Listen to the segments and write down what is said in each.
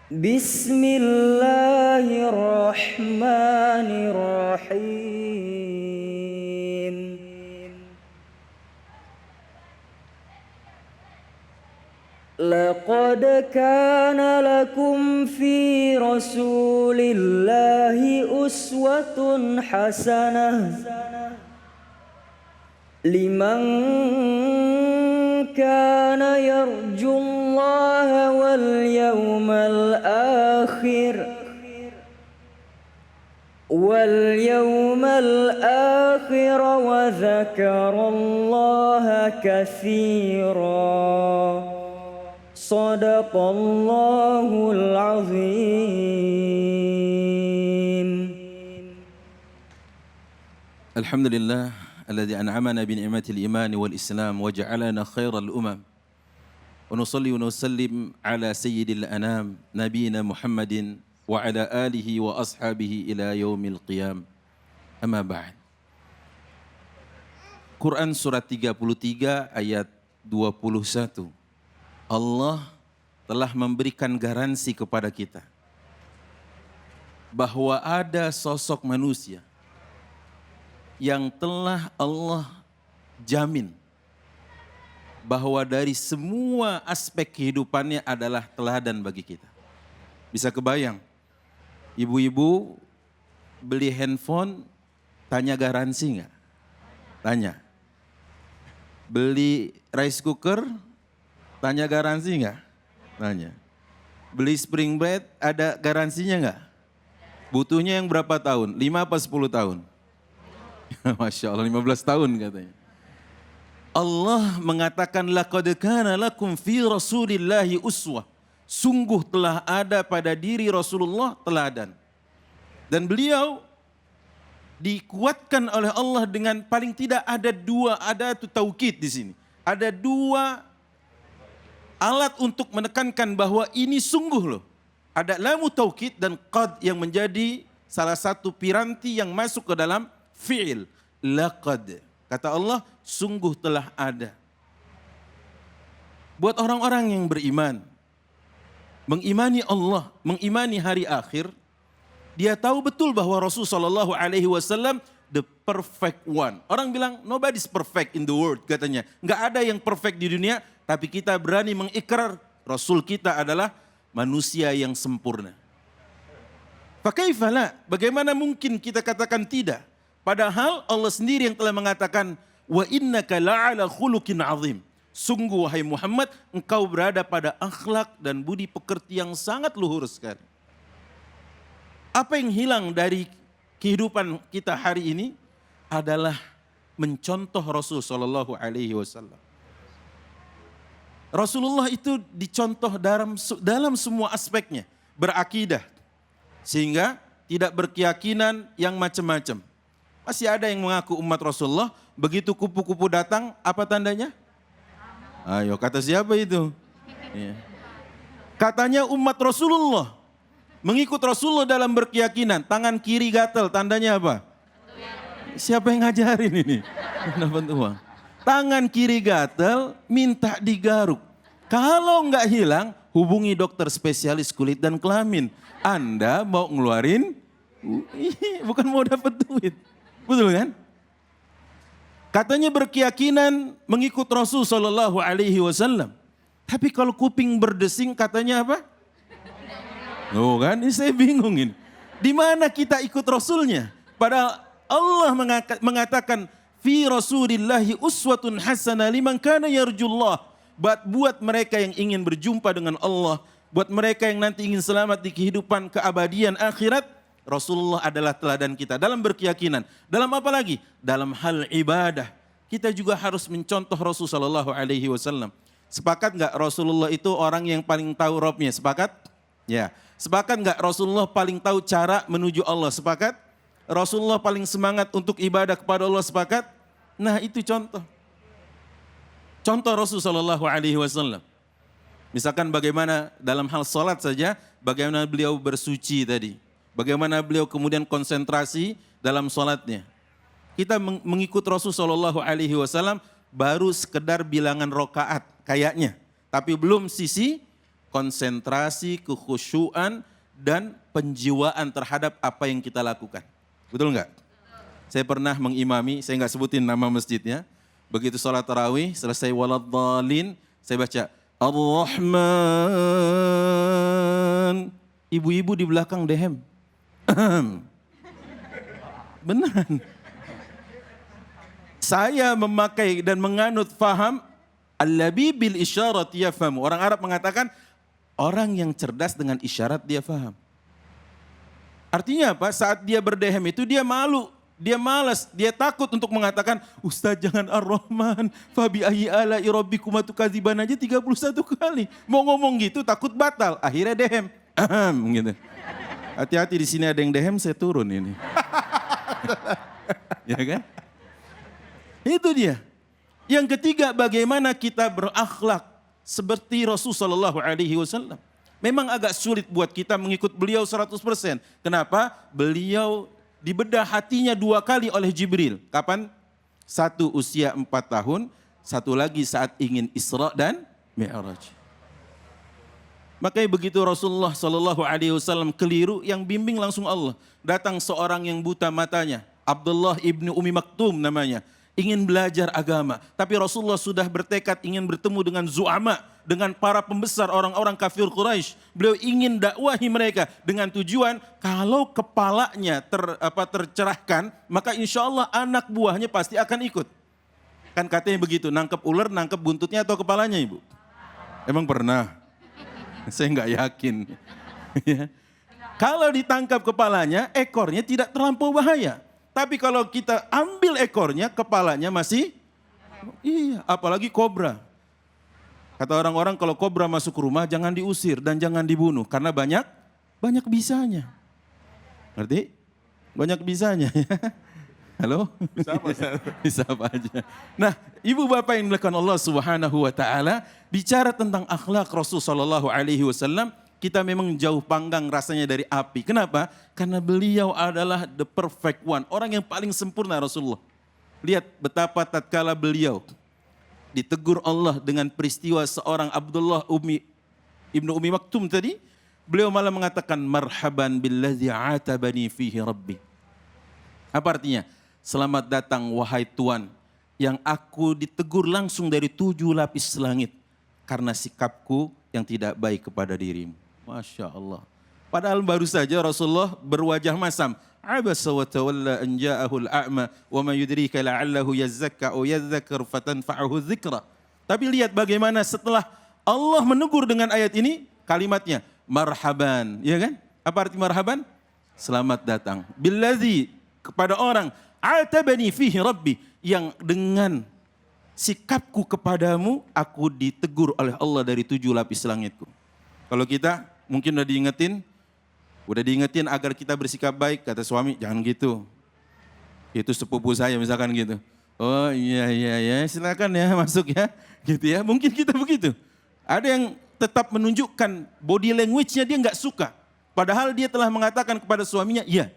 Bismillahirrahmanirrahim. Laqad kana lakum fi Rasulillahi uswatun hasanah liman kana yarjullaha wal yawmal akhir wa dzakarallaha katsiran. Shadaqallahul azim. Alhamdulillah alladzi an'amana bi ni'matil iman wal islam wa ja'alana khairal umam. Wa nusalli wa nusallim ala sayyidil anam nabiyina Muhammadin wa ala alihi wa ashabihi ila yaumil qiyam. Amma ba'd. Quran surat 33 ayat 21. Allah telah memberikan garansi kepada kita bahwa ada sosok manusia yang telah Allah jamin bahwa dari semua aspek kehidupannya adalah teladan bagi kita. Bisa kebayang, ibu-ibu beli handphone, tanya garansi nggak? Tanya. Beli rice cooker, tanya garansi nggak? Tanya. Beli spring bread, ada garansinya nggak? Butuhnya yang berapa tahun? 5 apa 10 tahun? Masya Allah, 15 tahun katanya. Allah mengatakan, laqad kana lakum fi Rasulillahi uswah. Sungguh telah ada pada diri Rasulullah teladan. Dan beliau dikuatkan oleh Allah dengan paling tidak ada taukid di sini. Ada dua alat untuk menekankan bahwa ini sungguh loh. Ada lamu taukid dan qad yang menjadi salah satu piranti yang masuk ke dalam fi'il. Laqad. Kata Allah, sungguh telah ada. Buat orang-orang yang beriman, mengimani Allah, mengimani hari akhir, dia tahu betul bahwa Rasulullah SAW the perfect one. Orang bilang nobody's perfect in the world katanya. Enggak ada yang perfect di dunia, tapi kita berani mengikrar Rasul kita adalah manusia yang sempurna. Fakaifala, bagaimana mungkin kita katakan tidak? Padahal Allah sendiri yang telah mengatakan, wa innaka la'ala khuluqin azim. Sungguh wahai Muhammad, engkau berada pada akhlak dan budi pekerti yang sangat luhur sekali. Apa yang hilang dari kehidupan kita hari ini adalah mencontoh Rasul sallallahu alaihi wasallam. Rasulullah itu dicontoh dalam semua aspeknya, berakidah sehingga tidak berkeyakinan yang macam-macam. Masih ada yang mengaku umat Rasulullah, begitu kupu-kupu datang, apa tandanya? Ayo, kata siapa itu? Ya. Katanya umat Rasulullah, mengikut Rasulullah dalam berkeyakinan, tangan kiri gatal, tandanya apa? Siapa yang ngajarin ini? Dapat uang. Tangan kiri gatal, minta digaruk. Kalau enggak hilang, hubungi dokter spesialis kulit dan kelamin. Anda mau ngeluarin, bukan mau dapat duit. Betul kan? Katanya berkeyakinan mengikut Rasul sallallahu alaihi wasallam. Tapi kalau kuping berdesing katanya apa? Oh kan, ini saya bingung ini. Di mana kita ikut Rasulnya? Padahal Allah mengatakan, fi Rasulillahi uswatun hasanah liman kana yarjullah. Buat mereka yang ingin berjumpa dengan Allah, buat mereka yang nanti ingin selamat di kehidupan keabadian akhirat, Rasulullah adalah teladan kita dalam berkeyakinan. Dalam apa lagi? Dalam hal ibadah. Kita juga harus mencontoh Rasul sallallahu alaihi wasallam. Sepakat enggak Rasulullah itu orang yang paling tahu Rabbnya? Sepakat? Ya. Sepakat enggak Rasulullah paling tahu cara menuju Allah? Sepakat? Rasulullah paling semangat untuk ibadah kepada Allah? Sepakat? Nah, itu contoh. Contoh Rasul sallallahu alaihi wasallam. Misalkan bagaimana dalam hal salat saja, bagaimana beliau bersuci tadi. Bagaimana beliau kemudian konsentrasi dalam salatnya. Kita mengikut Rasul sallallahu alaihi wasallam baru sekedar bilangan rakaat kayaknya, tapi belum sisi konsentrasi, kekhusyuan, dan penjiwaan terhadap apa yang kita lakukan. Betul nggak? Saya pernah mengimami, saya nggak sebutin nama masjidnya. Begitu sholat tarawih, selesai waladhdallin, saya baca Ar-Rahman. Ibu-ibu di belakang dehem. Beneran. Saya memakai dan menganut faham al-labi bil isyarat yafhamu. Orang Arab mengatakan orang yang cerdas dengan isyarat dia faham. Artinya apa? Saat dia berdehem itu dia malu, dia malas, dia takut untuk mengatakan, Ustaz jangan Ar-Rahman, fabi ayyi ala'i rabbikuma tukadziban aja 31 kali. Mau ngomong gitu takut batal, akhirnya dehem. Gitu. Hati-hati di sini ada yang dehem, saya turun ini. Ya kan? Itu dia. Yang ketiga, bagaimana kita berakhlak seperti Rasulullah SAW. Memang agak sulit buat kita mengikut beliau 100%. Kenapa? Beliau dibedah hatinya 2 kali oleh Jibril. Kapan? Satu usia 4 tahun, satu lagi saat ingin Isra dan Mi'raj. Makanya begitu Rasulullah SAW keliru, yang bimbing langsung Allah. Datang seorang yang buta matanya, Abdullah ibnu Umi Maktum namanya. Ingin belajar agama. Tapi Rasulullah sudah bertekad ingin bertemu dengan zu'ama, dengan para pembesar orang-orang kafir Quraisy. Beliau ingin dakwahi mereka dengan tujuan kalau kepalanya tercerahkan, maka insya Allah anak buahnya pasti akan ikut. Kan katanya begitu, nangkep ular, nangkep buntutnya atau kepalanya ibu? Emang pernah? Saya nggak yakin. Kalau ditangkap kepalanya, ekornya tidak terlampau bahaya. Tapi kalau kita ambil ekornya, kepalanya masih, iya, apalagi kobra. Kata orang-orang kalau kobra masuk rumah jangan diusir dan jangan dibunuh karena banyak bisanya. Ngerti? Banyak bisanya. Halo? Bisa apa? Bisa apa aja. Nah, ibu bapak yang dimuliakan Allah Subhanahu wa taala, bicara tentang akhlak Rasul sallallahu alaihi wasallam, kita memang jauh panggang rasanya dari api. Kenapa? Karena beliau adalah the perfect one, orang yang paling sempurna Rasulullah. Lihat betapa tatkala beliau ditegur Allah dengan peristiwa seorang Abdullah ibnu Umi Maktum tadi, beliau malah mengatakan marhaban billadzi atabani fihi rabbi. Apa artinya? Selamat datang wahai Tuhan yang aku ditegur langsung dari 7 lapis langit karena sikapku yang tidak baik kepada dirimu. Masya Allah. Padahal baru saja Rasulullah berwajah masam. Abasa wa tawalla an ja'ahul a'ma wa ma yudrika la'allahu yazzakka aw yadzakkar fatanfa'ahu dzikra. Tapi lihat bagaimana setelah Allah menegur dengan ayat ini, kalimatnya marhaban, ya kan? Apa arti marhaban? Selamat datang. Billadzi, kepada orang atabani fihi rabbi, yang dengan sikapku kepadamu aku ditegur oleh Allah dari 7 lapis langitku. Kalau kita mungkin udah diingetin agar kita bersikap baik, kata suami jangan gitu. Itu sepupu saya misalkan gitu. Oh iya silakan ya masuk ya, gitu ya. Mungkin kita begitu. Ada yang tetap menunjukkan body language-nya dia nggak suka. Padahal dia telah mengatakan kepada suaminya, iya.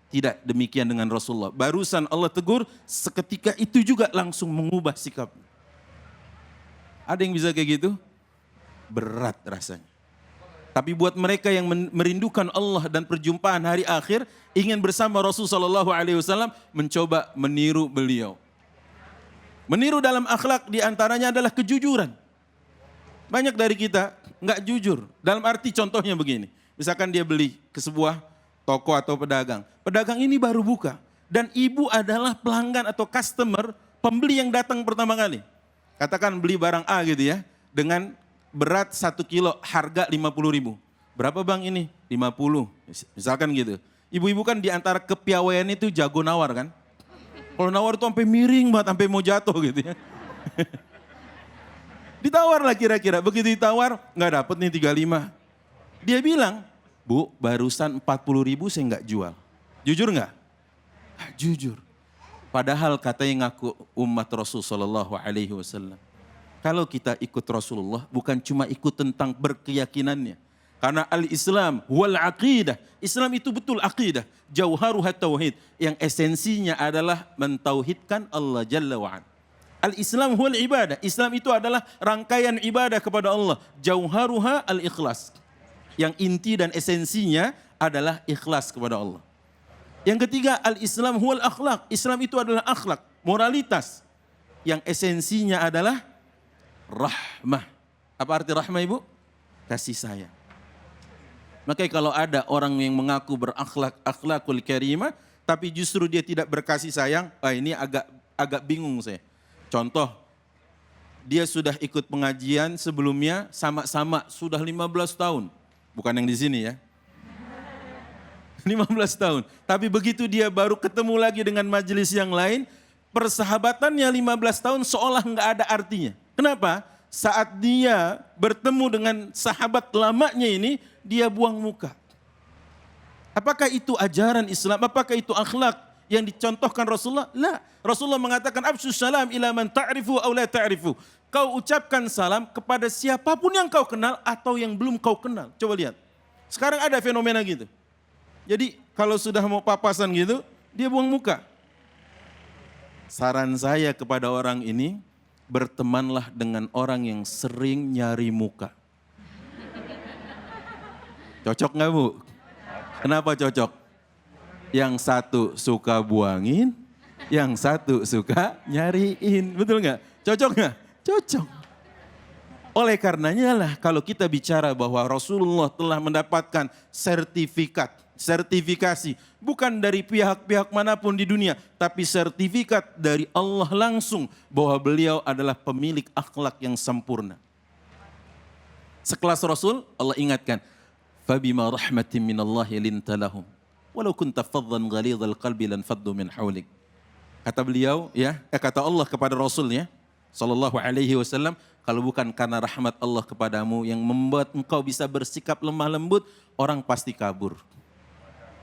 Tidak demikian dengan Rasulullah. Barusan Allah tegur, seketika itu juga langsung mengubah sikap. Ada yang bisa kayak gitu? Berat rasanya. Tapi buat mereka yang merindukan Allah dan perjumpaan hari akhir, ingin bersama Rasulullah SAW, mencoba meniru beliau. Meniru dalam akhlak diantaranya adalah kejujuran. Banyak dari kita nggak jujur. Dalam arti contohnya begini. Misalkan dia beli ke sebuah toko atau pedagang. Pedagang ini baru buka. Dan ibu adalah pelanggan atau customer, pembeli yang datang pertama kali. Katakan beli barang A gitu ya. Dengan berat 1 kilo, harga 50.000. Berapa bang ini? 50. Misalkan gitu. Ibu-ibu kan di antara kepiawaian itu jago nawar kan. Kalau nawar itu sampai miring banget, sampai mau jatuh gitu ya. Ditawar lah kira-kira. Begitu ditawar, nggak dapet nih 35. Dia bilang, Bu, barusan 40.000 saya nggak jual. Jujur nggak? Jujur. Padahal katanya ngaku umat Rasul Sallallahu Alaihi Wasallam. Kalau kita ikut Rasulullah bukan cuma ikut tentang berkeyakinannya. Karena al-Islam wal aqidah. Islam itu betul aqidah. Jauharuhat tauhid. Yang esensinya adalah mentauhidkan Allah Jalla wa'ala. Al-Islam huwal ibadah. Islam itu adalah rangkaian ibadah kepada Allah. Jauharuha al-ikhlas. Yang inti dan esensinya adalah ikhlas kepada Allah. Yang ketiga, al-Islam huwal akhlak. Islam itu adalah akhlak, moralitas. Yang esensinya adalah rahmah. Apa arti rahmah, Ibu? Kasih sayang. Makanya kalau ada orang yang mengaku akhlakul karimah, tapi justru dia tidak berkasih sayang, ini agak bingung saya. Contoh, dia sudah ikut pengajian sebelumnya sama-sama sudah 15 tahun. Bukan yang di sini ya. 15 tahun. Tapi begitu dia baru ketemu lagi dengan majelis yang lain, persahabatannya 15 tahun seolah nggak ada artinya. Kenapa? Saat dia bertemu dengan sahabat lamanya ini, dia buang muka. Apakah itu ajaran Islam? Apakah itu akhlak yang dicontohkan Rasulullah? La. Rasulullah mengatakan, Absyus salam ila man ta'rifu aw la ta'rifu. Kau ucapkan salam kepada siapapun yang kau kenal atau yang belum kau kenal. Coba lihat. Sekarang ada fenomena gitu. Jadi kalau sudah mau papasan gitu, dia buang muka. Saran saya kepada orang ini, bertemanlah dengan orang yang sering nyari muka. Cocok nggak, Bu? Kenapa cocok? Yang satu suka buangin, yang satu suka nyariin. Betul nggak? Cocok nggak? Cocok. Oleh karenanya lah kalau kita bicara bahwa Rasulullah telah mendapatkan sertifikasi bukan dari pihak-pihak manapun di dunia, tapi sertifikat dari Allah langsung bahwa beliau adalah pemilik akhlak yang sempurna. Sekelas Rasul, Allah ingatkan, "Fabima rahmatin minallahi linta lahum, walau kunta faddan ghalidhal qalbi lan faddu min hawlik." Kata beliau, kata Allah kepada Rasulnya, sallallahu alaihi wasallam, kalau bukan karena rahmat Allah kepadamu yang membuat engkau bisa bersikap lemah lembut, orang pasti kabur.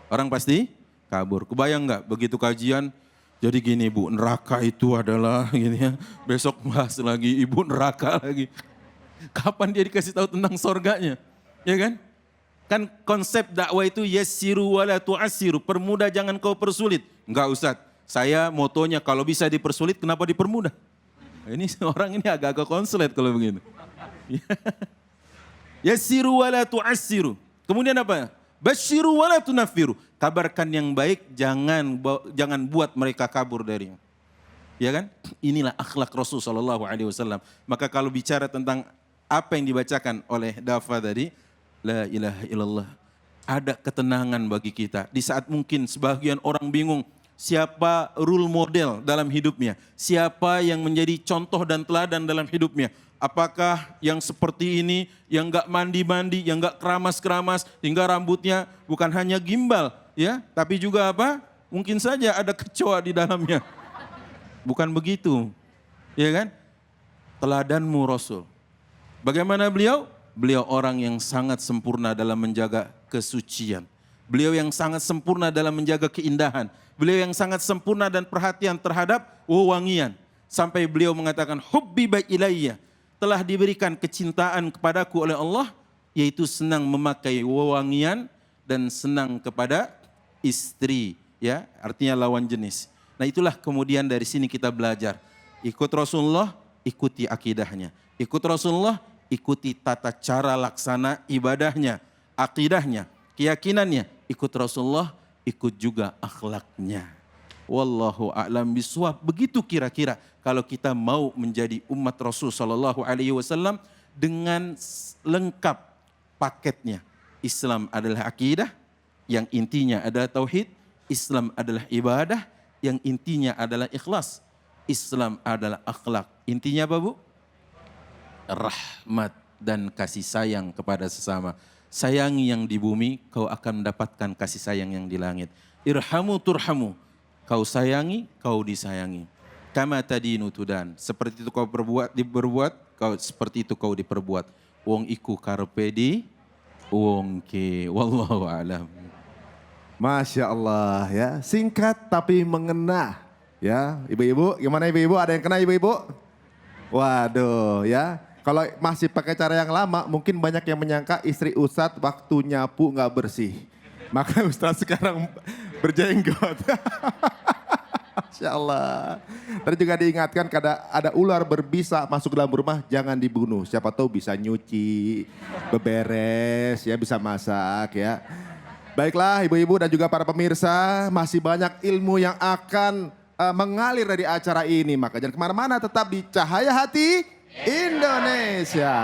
Orang pasti kabur. Kebayang nggak begitu kajian, jadi gini Bu, neraka itu adalah gini ya, besok bahas lagi ibu neraka lagi. Kapan dia dikasih tahu tentang sorganya? Ya kan? Kan konsep dakwah itu yassiru wala tu'assiru, permudah jangan kau persulit. Enggak Ustaz, saya motonya kalau bisa dipersulit kenapa dipermudah? Ini orang ini agak-agak konslet kalau begitu. Yassiru wala tu'assiru. Kemudian apa? Basyiru wala tunaffiru. Kabarkan yang baik, jangan buat mereka kabur darinya. Ya kan? Inilah akhlak Rasul sallallahu alaihi wasallam. Maka kalau bicara tentang apa yang dibacakan oleh Dafa tadi, la ilaha illallah, ada ketenangan bagi kita. Di saat mungkin sebagian orang bingung, siapa role model dalam hidupnya? Siapa yang menjadi contoh dan teladan dalam hidupnya? Apakah yang seperti ini, yang enggak mandi-mandi, yang enggak keramas-keramas, hingga rambutnya bukan hanya gimbal, ya, tapi juga apa? Mungkin saja ada kecoa di dalamnya. Bukan begitu, ya kan? Teladanmu Rasul. Bagaimana beliau? Beliau orang yang sangat sempurna dalam menjaga kesucian. Beliau yang sangat sempurna dalam menjaga keindahan. Beliau yang sangat sempurna dan perhatian terhadap wewangian. Sampai beliau mengatakan, hubbiba ilayya, telah diberikan kecintaan kepadaku oleh Allah, yaitu senang memakai wewangian dan senang kepada istri, ya, artinya lawan jenis. Nah itulah kemudian dari sini kita belajar. Ikut Rasulullah, ikuti akidahnya. Ikut Rasulullah, ikuti tata cara laksana ibadahnya, akidahnya, keyakinannya. Ikut Rasulullah, ikut juga akhlaknya. Wallahu a'lam bishawab. Begitu kira-kira kalau kita mau menjadi umat Rasul sallallahu alaihi wasallam dengan lengkap paketnya. Islam adalah akidah, yang intinya adalah tauhid. Islam adalah ibadah, yang intinya adalah ikhlas. Islam adalah akhlak. Intinya apa, Bu? Rahmat dan kasih sayang kepada sesama. Sayangi yang di bumi, kau akan mendapatkan kasih sayang yang di langit. Irhamu turhamu. Kau sayangi, kau disayangi. Kama tadinu tudan. Seperti itu kau diperbuat, kau seperti itu kau diperbuat. Wong iku karepe di wong ke. Wallahu a'lam. Masya Allah ya, singkat tapi mengena ya. Ibu-ibu, gimana ibu-ibu? Ada yang kena ibu-ibu? Waduh ya, kalau masih pakai cara yang lama mungkin banyak yang menyangka istri Ustadz waktu nyapu nggak bersih. Maka Ustadz sekarang berjenggot. Masya Allah. Tadi juga diingatkan ada ular berbisa masuk dalam rumah, jangan dibunuh. Siapa tahu bisa nyuci, beberes, ya bisa masak ya. Baiklah ibu-ibu dan juga para pemirsa, masih banyak ilmu yang akan mengalir dari acara ini. Maka jangan kemana-mana, tetap di Cahaya Hati Indonesia.